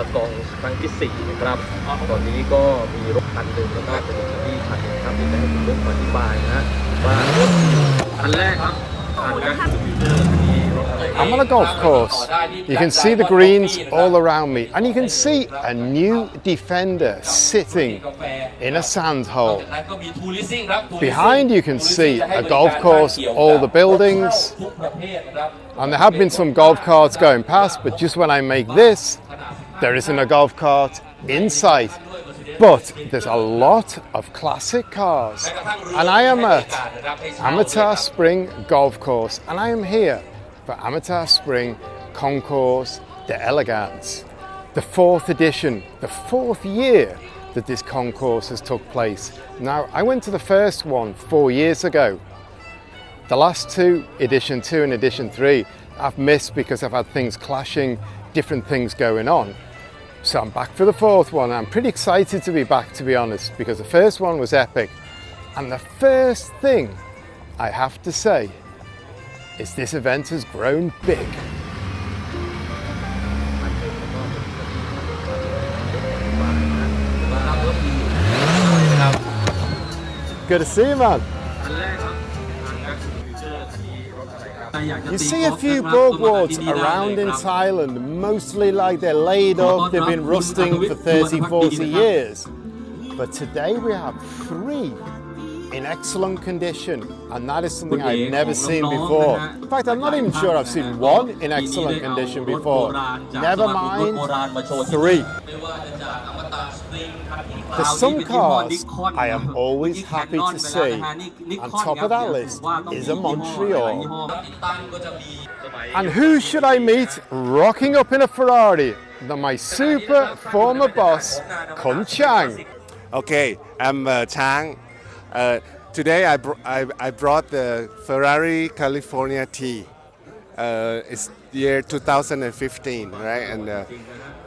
ละกองครั้งที่4นะครับตอนนี้ก็มีรถคันหนึ่งแล้วก็เป็นที่คันหนึ่งครับที่จะให้คุณลุงอธิบายนะว่ารถคันแรกครับI'm on a golf course. You can see the greens all around me, and you can see a new defender sitting in a sand hole. Behind you can see a golf course, all the buildings, and there have been some golf carts going past, but just when I make this, there isn't a golf cart in sight. But there's a lot of classic cars, and I am at Amata Spring Golf Course, and I am here for Amata Spring Concours d'Elegance, the 4th edition, the 4th year that this concourse has took place. Now, I went to the first one 4 years ago. The last two, edition 2 and edition 3, I've missed because I've had things clashing, different things going on. So I'm back for the 4th one. I'm pretty excited to be back, to be honest, because the first one was epic. And the first thing I have to say is this event has grown big. Good to see you, man. You see a few boardwalks around in Thailand, mostly like they're laid up, they've been rusting for 30, 40 years. But today we have 3 in excellent condition, and that is something I've never seen before. In fact, I'm not even sure I've seen 1 in excellent condition before. Never mind 3. There's some cars I am always happy to see. On top of that list is a Montreal. And who should I meet rocking up in a Ferrari than my super former boss, Kun Chang. Okay, I'm Chang. Today I brought the Ferrari California T. It's year 2015, right? And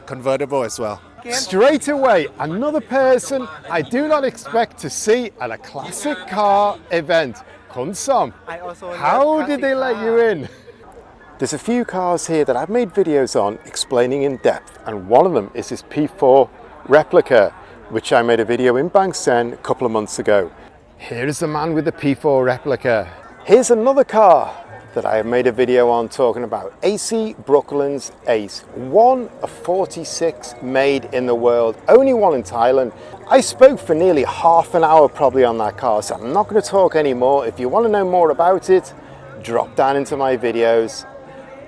convertible as well. Straight away, another person I do not expect to see at a classic car event. Kun Som, how did they let you in? There's a few cars here that I've made videos on explaining in depth, and one of them is this P4 replica, which I made a video in Bangsen a couple of months ago. Here is the man with the P4 replica. Here's another car that I have made a video on talking about, AC Brooklyn's Ace, 1 of 46 made in the world, only 1 in Thailand. I spoke for nearly half an hour probably on that car, so I'm not going to talk anymore. If you want to know more about it, drop down into my videos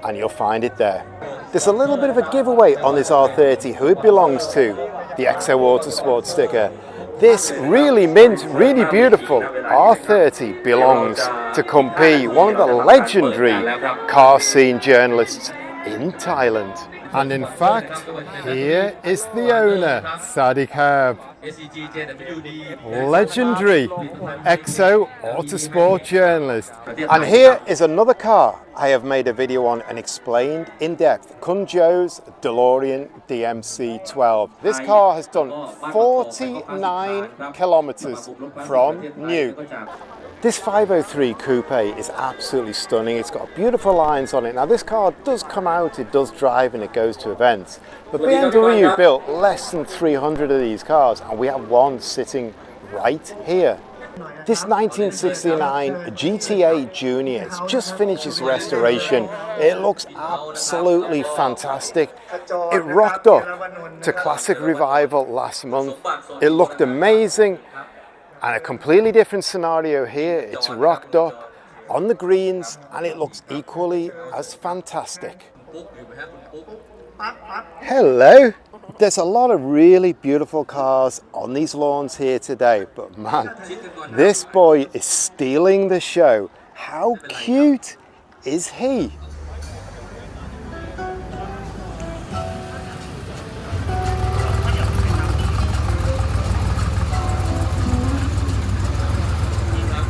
and you'll find it there. There's a little bit of a giveaway on this R30, who it belongs to, the XO Autosport sticker. This really mint, really beautiful R30 belongs to Kun P, one of the legendary car scene journalists in Thailand. And in fact, here is the owner, Sadikab, legendary XO Autosport journalist. And here is another car I have made a video on and explained in depth, Kun Joe's DeLorean DMC-12. This car has done 49 kilometers from new. This 503 Coupe is absolutely stunning. It's got beautiful lines on it. Now this car does come out, it does drive and it goes to events. But BMW built less than 300 of these cars, and we have one sitting right here. This 1969 GTA Junior, it's just finished its restoration. It looks absolutely fantastic. It rocked up to Classic Revival last month. It looked amazing. And a completely different scenario here. It's rocked up on the greens and it looks equally as fantastic. Hello! There's a lot of really beautiful cars on these lawns here today, but man, this boy is stealing the show. How cute is he?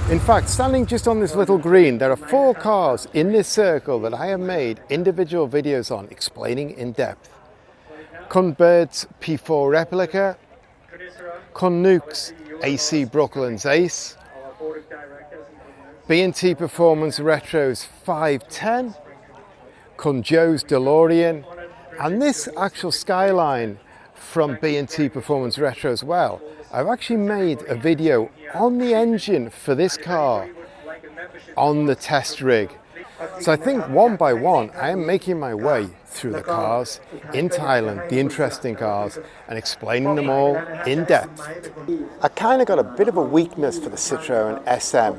In fact, standing just on this little green, there are 4 cars in this circle that I have made individual videos on explaining in depth. Kun Bird's P4 replica, Kun Nuke's AC Brooklyn's Ace, B&T Performance Retro's 510, Kun Joe's DeLorean, And this actual Skyline from B&T Performance Retro as well, I've actually made a video on the engine for this car on the test rig. So I think one by one I am making my way through the cars in Thailand, the interesting cars, and explaining them all in depth. I kind of got a bit of a weakness for the Citroën SM,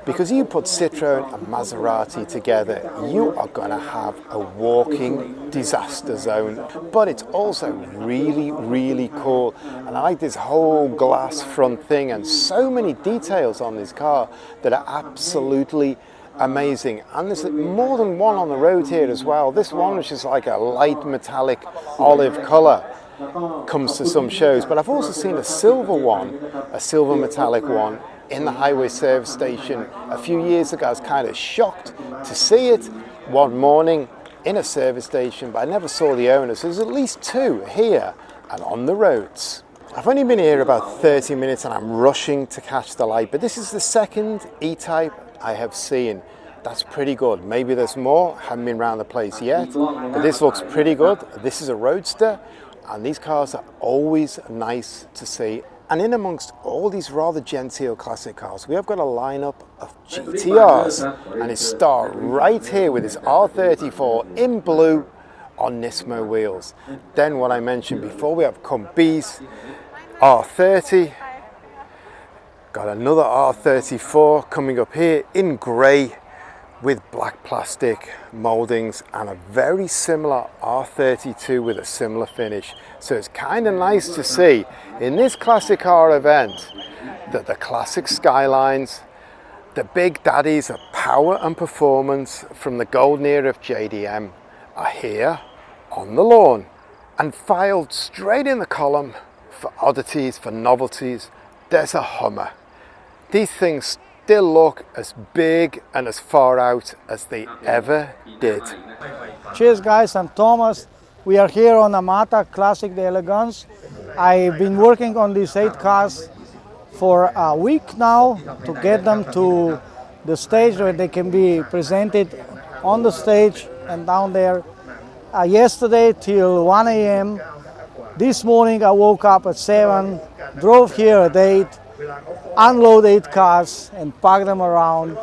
because you put Citroën and Maserati together, you are going to have a walking disaster zone. But it's also really, really cool, and I like this whole glass front thing and so many details on this car that are absolutely amazing. And there's more than one on the road here as well. This one, which is like a light metallic olive colour, comes to some shows, but I've also seen a silver one, a silver metallic one, in the highway service station a few years ago. I was kind of shocked to see it one morning in a service station, but I never saw the owner. So there's at least two here and on the roads. I've only been here about 30 minutes and I'm rushing to catch the light, but this is the second E-Type I have seen. That's pretty good. Maybe there's more, haven't been around the place yet, but this looks pretty good. This is a roadster, and these cars are always nice to see. And in amongst all these rather genteel classic cars, we have got a lineup of GTRs, and it starts right here with this R34 in blue on Nismo wheels. Then what I mentioned before, we have Cumbis R30, got another R34 coming up here in grey with black plastic mouldings, and a very similar R32 with a similar finish. So it's kind of nice to see in this classic car event that the classic Skylines, the big daddies of power and performance from the golden era of JDM, are here on the lawn. And filed straight in the column for oddities, for novelties, there's a Hummer. These things still look as big and as far out as they ever did. Cheers guys, I'm Thomas. We are here on Amata Classic d'Elegance. I've been working on these 8 cars for a week now to get them to the stage where they can be presented on the stage and down there. Yesterday till 1 a.m. This morning I woke up at 7, drove here at 8, unload 8 cars and park them around.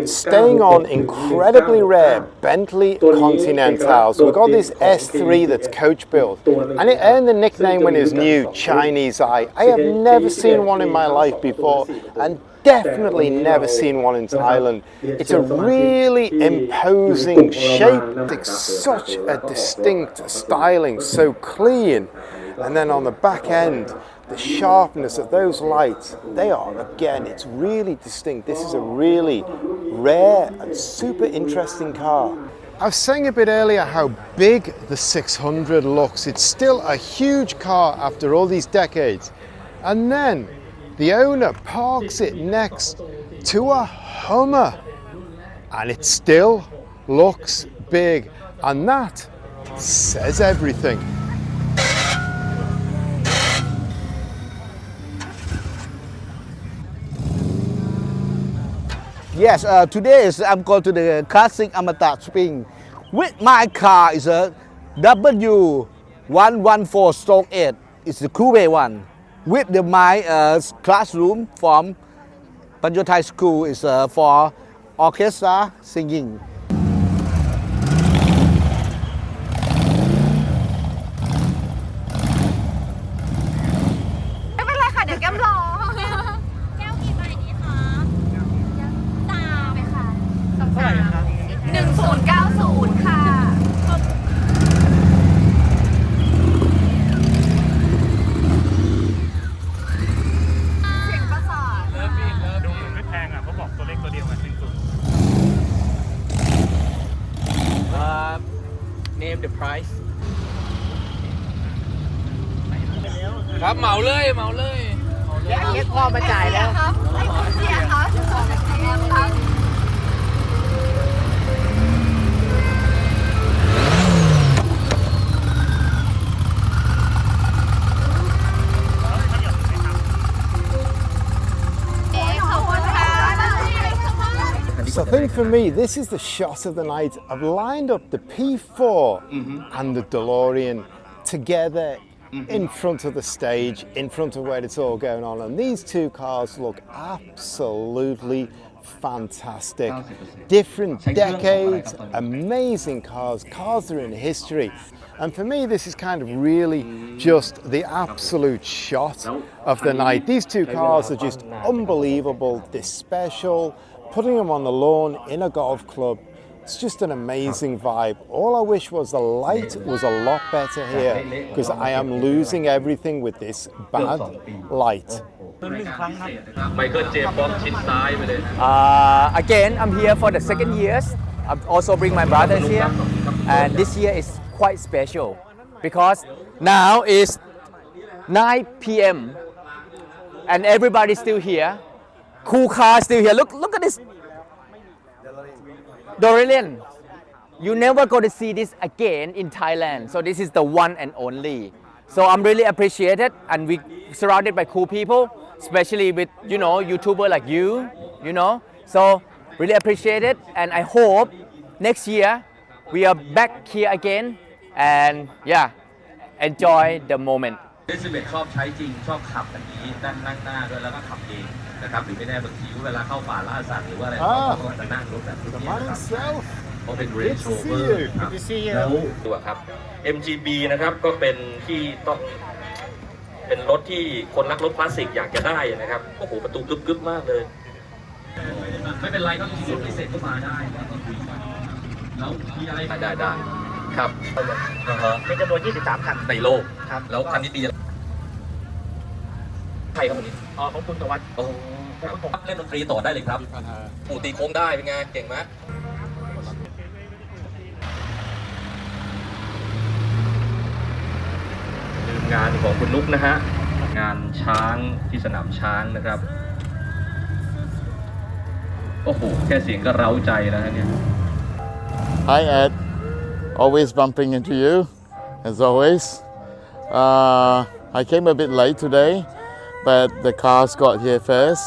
Staying on incredibly rare Bentley Continentals, we've got this S3 that's coach built, and it earned the nickname when it was new, Chinese Eye. I have never seen one in my life before, and definitely never seen one in Thailand. It's a really imposing shape, it's such a distinct styling, so clean. And then on the back end, the sharpness of those lights, they are, again, it's really distinct. This is a really rare and super interesting car. I was saying a bit earlier how big the 600 looks. It's still a huge car after all these decades. And then the owner parks it next to a Hummer, and it still looks big. And that says everything. Yes, today I'm going to the classic Amata Spring. With my car is a W114/8. It's the coupe one. With my classroom from Panjo Thai School is for orchestra singing. Name the price ครับเหมาเลยเหมาเลยเก็ตพอมาจ่ายแล้วครับให้คุณเสียครับครับ So I think think for me, this is the shot of the night. I've lined up the P4 and the DeLorean together in front of the stage, in front of where it's all going on. And these two cars look absolutely fantastic. Different decades, amazing cars, cars that are in history. And for me, this is kind of really just the absolute shot of the night. These two cars are just unbelievable. They're special. Putting them on the lawn in a golf club, it's just an amazing vibe. All I wish was the light was a lot better here, because I am losing everything with this bad light. Again, I'm here for the second year. I've also bring my brothers here, and this year is quite special because now is 9 p.m. and everybody's still here. Cool cars still here. Look at this DeLorean. You never go to see this again in Thailand. So this is the one and only. So I'm really appreciated, and we surrounded by cool people, especially with YouTuber like you. So really appreciate it, and I hope next year we are back here again, and yeah, enjoy the moment. ชอบใช้จริงชอบขับแบบนี้นั่งหน้าด้วยแล้วก็ขับเองนะครับหรือไม่แน่บางทีเวลาเข้าป่าล่าสัตว์หรือว่าอะไรก็จะนั่งรถแบบนี้นะครับเขาเป็น Range Rover แล้วตัวครับ MGB นะครับก็เป็นที่ต้องเป็นรถที่คนรักรถคลาสสิกอยากจะได้นะครับโอ้โหประตูกึ๊บๆมากเลยไม่เป็นไรก็ขี่รถพิเศษก็มาได้แล้วมีอะไรได้ครับเป็นจำนวน23คันในโลกครับแล้วคันนี้ปีใครครับคนนี้ของคุณตวัฒน์โอ้ผมเล่นดนตรีต่อได้เลยครับปู่ตีโค้งได้เป็นไงเก่งไหมงานของคุณนุ๊กนะฮะงานช้างที่สนามช้างนะครับโอ้โหแค่เสียงก็เร้าใจแล้วเนี่ย Hi Ed, always bumping into you, as always. I came a bit late today, but the cars got here first.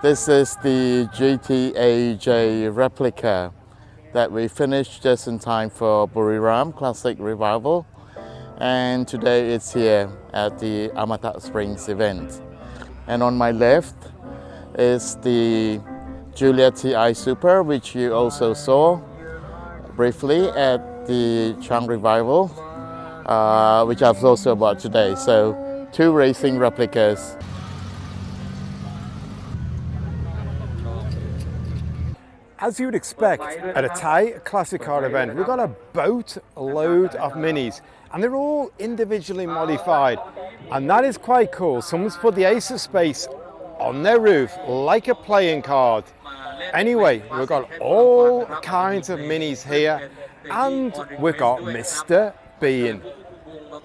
This is the GTAJ replica that we finished just in time for Buriram Classic Revival. And today it's here at the Amata Springs event. And on my left is the Julia TI Super, which you also saw briefly at the Chang Revival, which I've also bought today. So 2 racing replicas. As you would expect at a Thai classic car event, we've got a boatload of minis, and they're all individually modified, and that is quite cool. Someone's put the Ace of Space on their roof like a playing card. Anyway, we've got all kinds of minis here, and we've got Mr. Bean.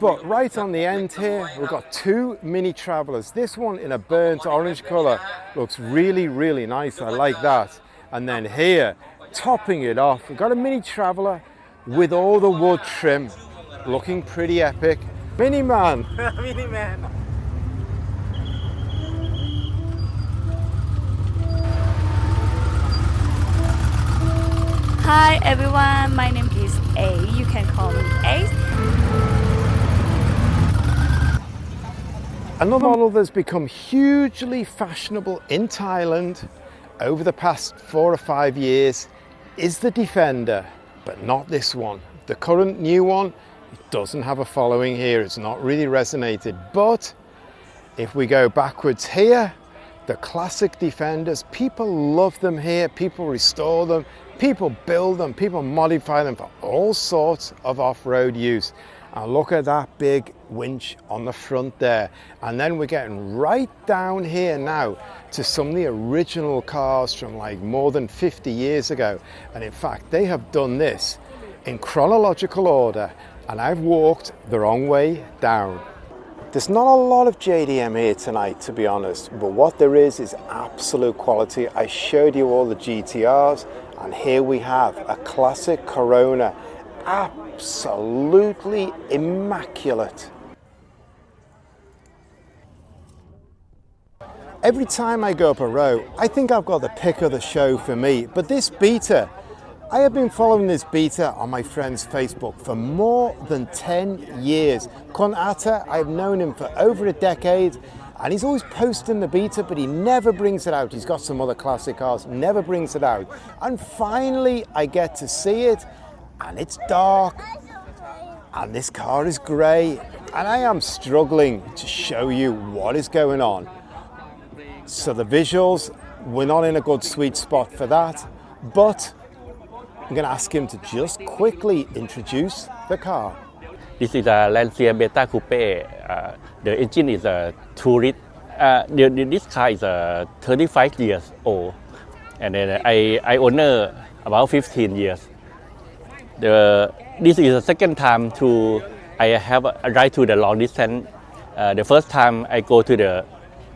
But right on the end here, we've got 2 mini travelers. This one in a burnt orange color looks really, really nice. I like that. And then here, topping it off, we've got a mini traveler with all the wood trim, looking pretty epic. Mini Man. Mini Man. Hi everyone, my name is A. You can call me A. Another model that's become hugely fashionable in Thailand over the past 4 or 5 years is the Defender, but not this one. The current new one, it doesn't have a following here, it's not really resonated. But if we go backwards here, the classic Defenders, people love them here, people restore them, people build them, people modify them for all sorts of off-road use. And look at that big winch on the front there. And then we're getting right down here now to some of the original cars from like more than 50 years ago. And in fact, they have done this in chronological order, and I've walked the wrong way down. There's not a lot of JDM here tonight, to be honest, but what there is absolute quality. I showed you all the GTRs, and here we have a classic Corona, absolutely immaculate. Every time I go up a row, I think I've got the pick of the show for me. But this beater, I have been following this beater on my friend's Facebook for more than 10 years. Amata, I've known him for over a decade, and he's always posting the beater, but he never brings it out. He's got some other classic cars, never brings it out. And finally, I get to see it, and it's dark, and this car is grey, and I am struggling to show you what is going on. So the visuals, we're not in a good sweet spot for that, but I'm going to ask him to just quickly introduce the car. This is a Lancia Beta Coupe. The engine is a tourist. This car is 35 years old, and then I own it about 15 years. This is the second time I have a ride to the long distance. The first time I go to the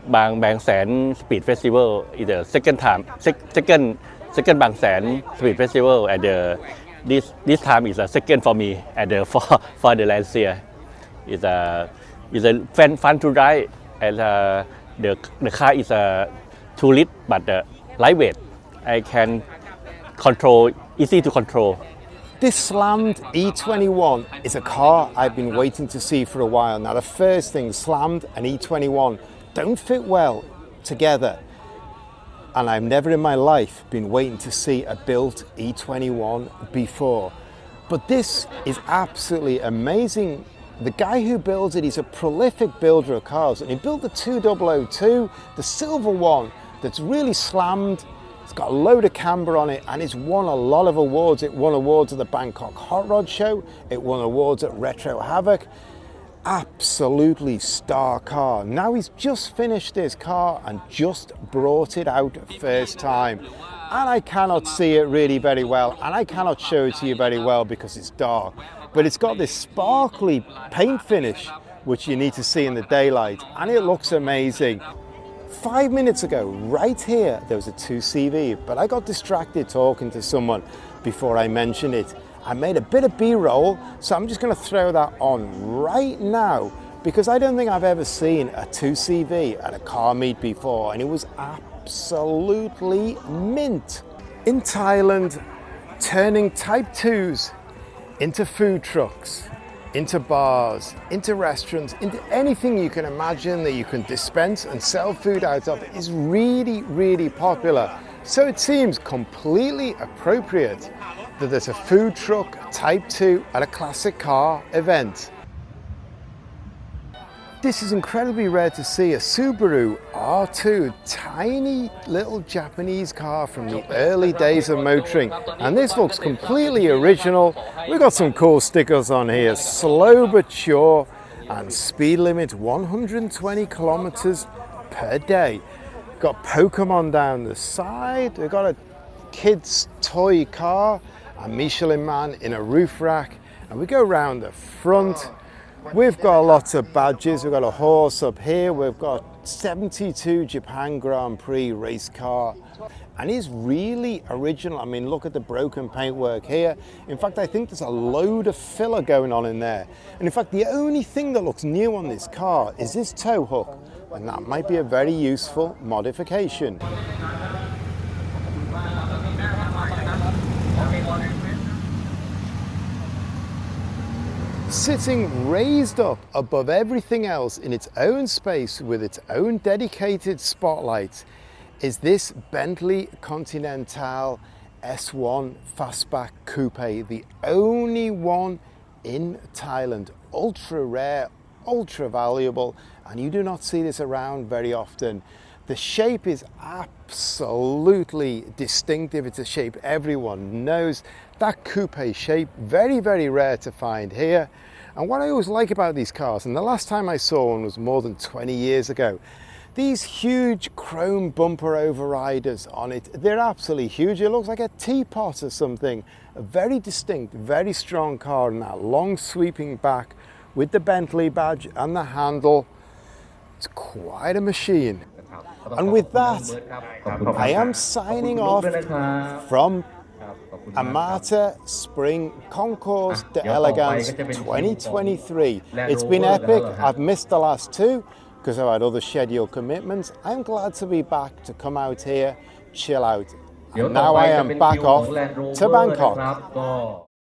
Bang Sen Speed Festival is the second Bang Sen Speed Festival, and this time is a second for me, and for the Lancia is a fun to ride, and the car is a tourist but lightweight. I can control, easy to control. This slammed E21 is a car I've been waiting to see for a while. Now the first thing, slammed and E21 don't fit well together. And I've never in my life been waiting to see a built E21 before. But this is absolutely amazing. The guy who builds it, he's a prolific builder of cars, and he built the 2002, the silver one, that's really slammed. It's got a load of camber on it, and it's won a lot of awards. It won awards at the Bangkok Hot Rod Show. It won awards at Retro Havoc. Absolutely star car. Now he's just finished this car and just brought it out first time. And I cannot see it really very well, and I cannot show it to you very well because it's dark. But it's got this sparkly paint finish, which you need to see in the daylight, and it looks amazing. 5 minutes ago, right here, there was a 2CV, but I got distracted talking to someone before I mentioned it. I made a bit of B-roll, so I'm just going to throw that on right now, because I don't think I've ever seen a 2CV at a car meet before, and it was absolutely mint. In Thailand, turning Type 2s into food trucks, into bars, into restaurants, into anything you can imagine that you can dispense and sell food out of is really, really popular. So it seems completely appropriate that there's a food truck Type 2 at a classic car event. This is incredibly rare to see, a Subaru R2, tiny little Japanese car from the early days of motoring. And this looks completely original. We've got some cool stickers on here, slow but sure, and speed limit 120 kilometers per day. Got Pokemon down the side. We've got a kid's toy car, a Michelin Man in a roof rack. And we go around the front. We've got lots of badges. We've got a horse up here. We've got 72 Japan Grand Prix race car. And it's really original. I mean, look at the broken paintwork here. In fact, I think there's a load of filler going on in there. And in fact, the only thing that looks new on this car is this tow hook. And that might be a very useful modification. Sitting raised up above everything else in its own space with its own dedicated spotlight is this Bentley Continental S1 Fastback Coupe, the only one in Thailand. Ultra rare, ultra valuable, and you do not see this around very often. The shape is absolutely distinctive. It's a shape everyone knows. That coupe shape, very, very rare to find here. And what I always like about these cars, and the last time I saw one was more than 20 years ago, these huge chrome bumper overriders on it, they're absolutely huge. It looks like a teapot or something. A very distinct, very strong car, and that long sweeping back with the Bentley badge and the handle. It's quite a machine. And with that, I am signing off from Amata Spring Concours de Elegance 2023. It's been epic. I've missed the last two, because I had other scheduled commitments. I'm glad to be back to come out here, chill out. And now I am back off to Bangkok.